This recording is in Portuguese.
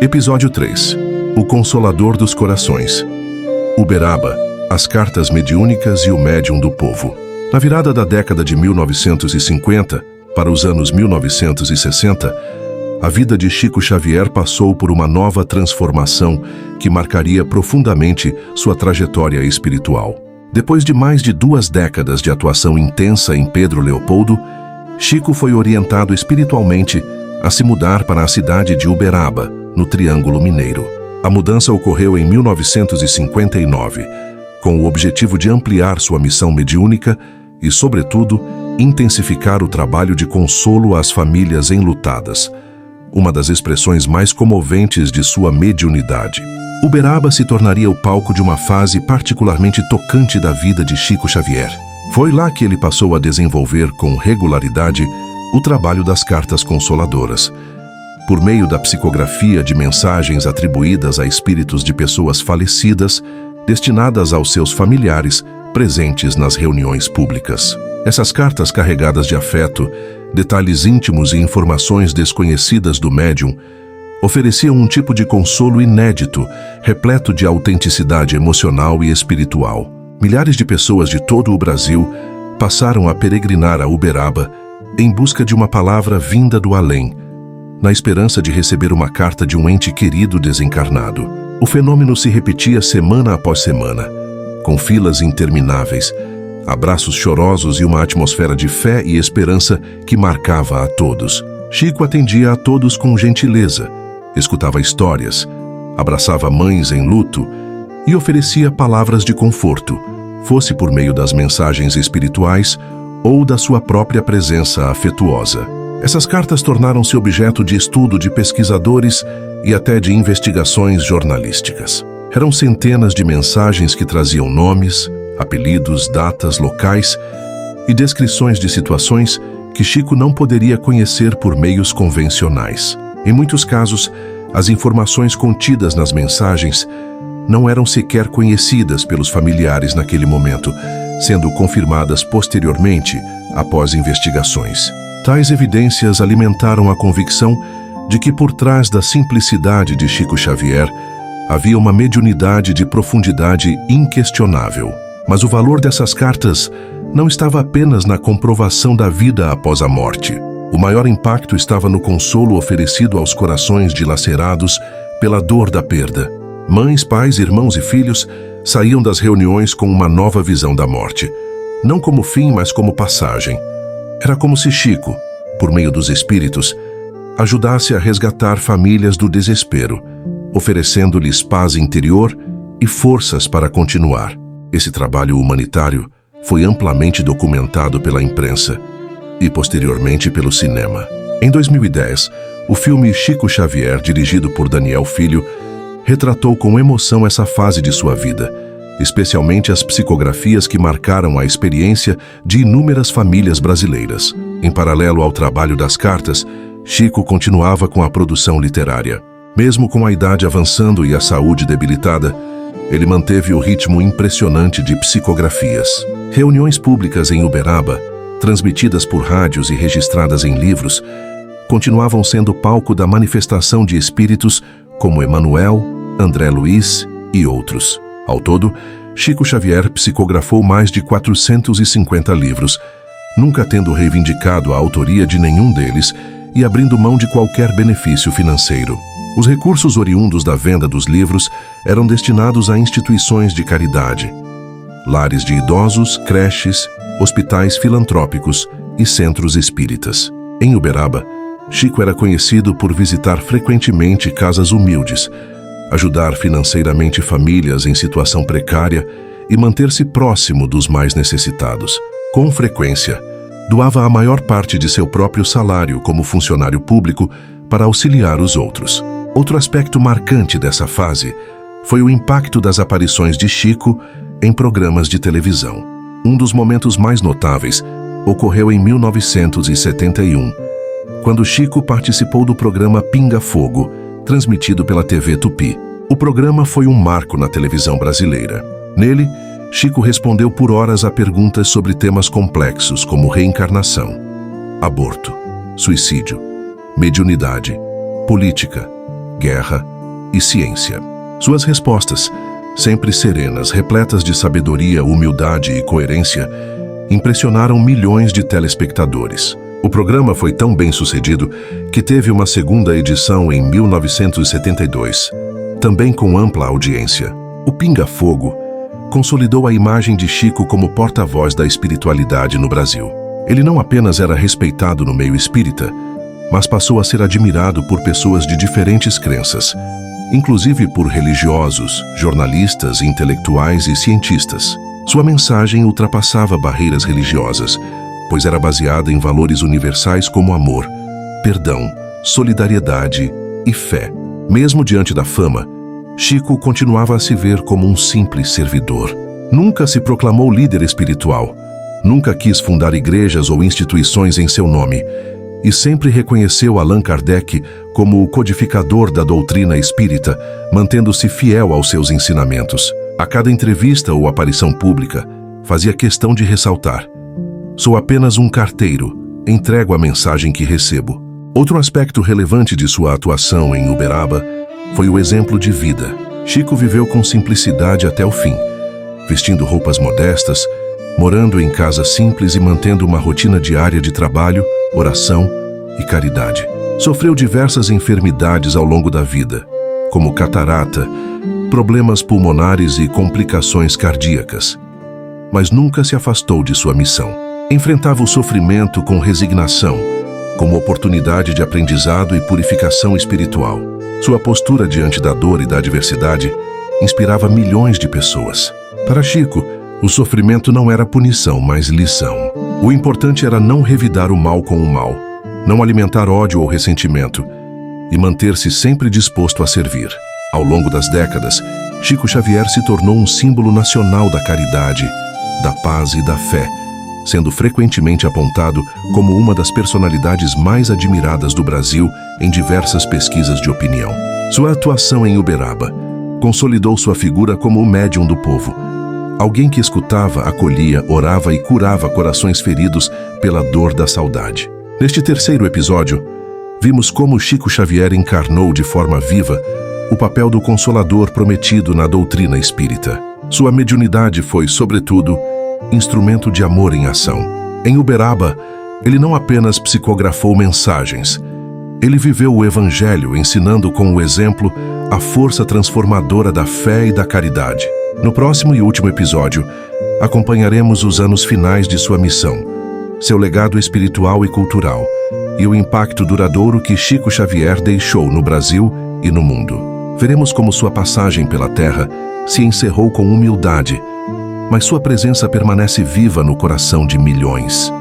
Episódio 3. O Consolador dos Corações. Uberaba, as cartas mediúnicas e o médium do povo. Na virada da década de 1950 para os anos 1960, a vida de Chico Xavier passou por uma nova transformação que marcaria profundamente sua trajetória espiritual. Depois de mais de 2 décadas de atuação intensa em Pedro Leopoldo, Chico foi orientado espiritualmente a se mudar para a cidade de Uberaba, no Triângulo Mineiro. A mudança ocorreu em 1959, com o objetivo de ampliar sua missão mediúnica e, sobretudo, intensificar o trabalho de consolo às famílias enlutadas, uma das expressões mais comoventes de sua mediunidade. Uberaba se tornaria o palco de uma fase particularmente tocante da vida de Chico Xavier. Foi lá que ele passou a desenvolver com regularidade o trabalho das cartas consoladoras, por meio da psicografia de mensagens atribuídas a espíritos de pessoas falecidas, destinadas aos seus familiares presentes nas reuniões públicas. Essas cartas carregadas de afeto, detalhes íntimos e informações desconhecidas do médium ofereciam um tipo de consolo inédito, repleto de autenticidade emocional e espiritual. Milhares de pessoas de todo o Brasil passaram a peregrinar a Uberaba em busca de uma palavra vinda do além, na esperança de receber uma carta de um ente querido desencarnado. O fenômeno se repetia semana após semana, com filas intermináveis, abraços chorosos e uma atmosfera de fé e esperança que marcava a todos. Chico atendia a todos com gentileza, escutava histórias, abraçava mães em luto e oferecia palavras de conforto, fosse por meio das mensagens espirituais ou da sua própria presença afetuosa. Essas cartas tornaram-se objeto de estudo de pesquisadores e até de investigações jornalísticas. Eram centenas de mensagens que traziam nomes, apelidos, datas, locais e descrições de situações que Chico não poderia conhecer por meios convencionais. Em muitos casos, as informações contidas nas mensagens não eram sequer conhecidas pelos familiares naquele momento, sendo confirmadas posteriormente após investigações. Tais evidências alimentaram a convicção de que por trás da simplicidade de Chico Xavier havia uma mediunidade de profundidade inquestionável. Mas o valor dessas cartas não estava apenas na comprovação da vida após a morte. O maior impacto estava no consolo oferecido aos corações dilacerados pela dor da perda. Mães, pais, irmãos e filhos saíam das reuniões com uma nova visão da morte, não como fim, mas como passagem. Era como se Chico, por meio dos espíritos, ajudasse a resgatar famílias do desespero, oferecendo-lhes paz interior e forças para continuar. Esse trabalho humanitário foi amplamente documentado pela imprensa e posteriormente pelo cinema. Em 2010, o filme Chico Xavier, dirigido por Daniel Filho, retratou com emoção essa fase de sua vida, especialmente as psicografias que marcaram a experiência de inúmeras famílias brasileiras. Em paralelo ao trabalho das cartas, Chico continuava com a produção literária. Mesmo com a idade avançando e a saúde debilitada, ele manteve o ritmo impressionante de psicografias. Reuniões públicas em Uberaba, transmitidas por rádios e registradas em livros, continuavam sendo palco da manifestação de espíritos como Emmanuel, André Luiz e outros. Ao todo, Chico Xavier psicografou mais de 450 livros, nunca tendo reivindicado a autoria de nenhum deles e abrindo mão de qualquer benefício financeiro. Os recursos oriundos da venda dos livros eram destinados a instituições de caridade, lares de idosos, creches, hospitais filantrópicos e centros espíritas. Em Uberaba, Chico era conhecido por visitar frequentemente casas humildes, ajudar financeiramente famílias em situação precária e manter-se próximo dos mais necessitados. Com frequência, doava a maior parte de seu próprio salário como funcionário público para auxiliar os outros. Outro aspecto marcante dessa fase foi o impacto das aparições de Chico em programas de televisão. Um dos momentos mais notáveis ocorreu em 1971, quando Chico participou do programa Pinga Fogo, transmitido pela TV Tupi. O programa foi um marco na televisão brasileira. Nele, Chico respondeu por horas a perguntas sobre temas complexos como reencarnação, aborto, suicídio, mediunidade, política, guerra e ciência. Suas respostas, sempre serenas, repletas de sabedoria, humildade e coerência, impressionaram milhões de telespectadores. O programa foi tão bem sucedido que teve uma segunda edição em 1972, também com ampla audiência. O Pinga Fogo consolidou a imagem de Chico como porta-voz da espiritualidade no Brasil. Ele não apenas era respeitado no meio espírita, mas passou a ser admirado por pessoas de diferentes crenças, inclusive por religiosos, jornalistas, intelectuais e cientistas. Sua mensagem ultrapassava barreiras religiosas, pois era baseada em valores universais como amor, perdão, solidariedade e fé. Mesmo diante da fama, Chico continuava a se ver como um simples servidor. Nunca se proclamou líder espiritual, nunca quis fundar igrejas ou instituições em seu nome, e sempre reconheceu Allan Kardec como o codificador da doutrina espírita, mantendo-se fiel aos seus ensinamentos. A cada entrevista ou aparição pública, fazia questão de ressaltar: sou apenas um carteiro, entrego a mensagem que recebo. Outro aspecto relevante de sua atuação em Uberaba foi o exemplo de vida. Chico viveu com simplicidade até o fim, vestindo roupas modestas, morando em casa simples e mantendo uma rotina diária de trabalho, oração e caridade. Sofreu diversas enfermidades ao longo da vida, como catarata, problemas pulmonares e complicações cardíacas, mas nunca se afastou de sua missão. Enfrentava o sofrimento com resignação, como oportunidade de aprendizado e purificação espiritual. Sua postura diante da dor e da adversidade inspirava milhões de pessoas. Para Chico, o sofrimento não era punição, mas lição. O importante era não revidar o mal com o mal, não alimentar ódio ou ressentimento e manter-se sempre disposto a servir. Ao longo das décadas, Chico Xavier se tornou um símbolo nacional da caridade, da paz e da fé, sendo frequentemente apontado como uma das personalidades mais admiradas do Brasil em diversas pesquisas de opinião. Sua atuação em Uberaba consolidou sua figura como o médium do povo, alguém que escutava, acolhia, orava e curava corações feridos pela dor da saudade. Neste terceiro episódio, vimos como Chico Xavier encarnou de forma viva o papel do consolador prometido na doutrina espírita. Sua mediunidade foi, sobretudo, instrumento de amor em ação. Em Uberaba, ele não apenas psicografou mensagens, ele viveu o Evangelho, ensinando com o exemplo a força transformadora da fé e da caridade. No próximo e último episódio, acompanharemos os anos finais de sua missão, seu legado espiritual e cultural, e o impacto duradouro que Chico Xavier deixou no Brasil e no mundo. Veremos como sua passagem pela Terra se encerrou com humildade, mas sua presença permanece viva no coração de milhões.